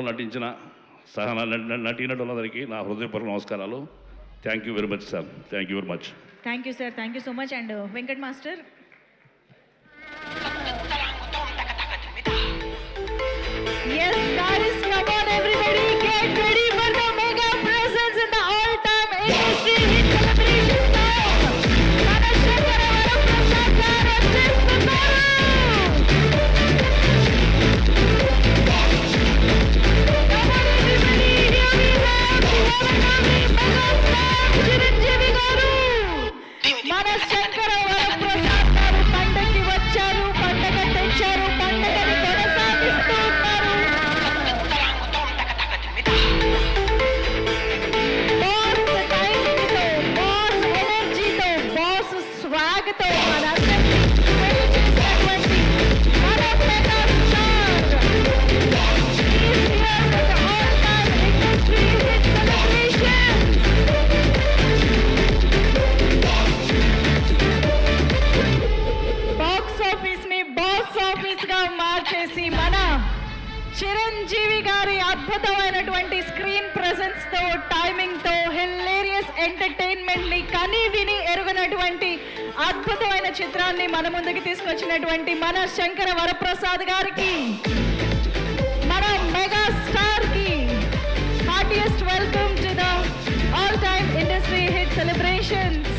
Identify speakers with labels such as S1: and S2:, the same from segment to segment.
S1: నటించిన సహ నటీనటులందరికీ నా హృదయపూర్వక నమస్కారాలు. Thank you very much sir. Thank you very much.
S2: Thank you sir. Thank you so much. And Venkat master. Yes, guys, come on everybody, get ready for the mega presence in the all-time industry hit celebration song. మన శంకర వరప్రసాద్ గారు వచ్చేస్తున్నారు. Come on everybody, here we have the one and only megastar Chiranjeevi గారు. మన శంకర వరప్రసాద్ గారు పండగకి వచ్చారు, పండగ తెచ్చారు, పండగని కొనసాగిస్తూ ఉన్నారు. బాస్ టైమింగ్తో, బాస్ ఎనర్జీతో, బాస్ స్వాగ్తో మనందరినీ thrill చేసినటువంటి మన megastar is here with the all-time industry hit celebration. Box office ని బాక్స్ ఆఫీస్ గా మార్చేసి మన చిరంజీవి గారి అద్భుతమైనటువంటి స్క్రీన్ ప్రెసెన్స్ తో, టైమింగ్ తో, హిలేరియస్ ఎంటర్టైన్మెంట్ ని కని విని ఎరుగనటువంటి అద్భుతమైన చిత్రాన్ని మన ముందుకు తీసుకొచ్చినటువంటి మన శంకర వరప్రసాద్ గారికి, మన మెగా స్టార్ కి heartiest welcome to the all time industry hit celebrations.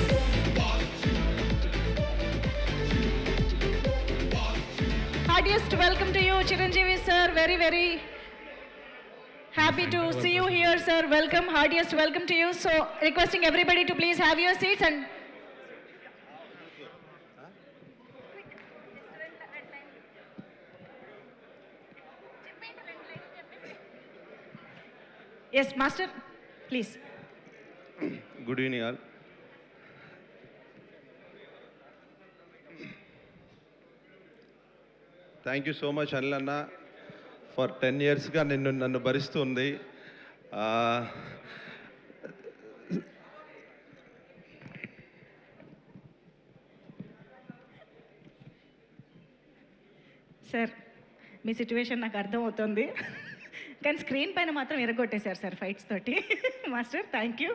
S2: Heartiest welcome to you, Chiranjeevi sir. Very, very happy to see you here, sir. Welcome, heartiest welcome to you. So, requesting everybody to please have your seats and. Yes, master, please.
S3: Good evening, all. Thank you so much Anil అన్న for 10 yearsగా నన్ను భరిస్తుంది.
S2: Sir, మీ situation నాకు అర్థమవుతుంది, కానీ screen పైన మాత్రం ఎరగొట్టేశారు sir fights తోటి. Master, thank you.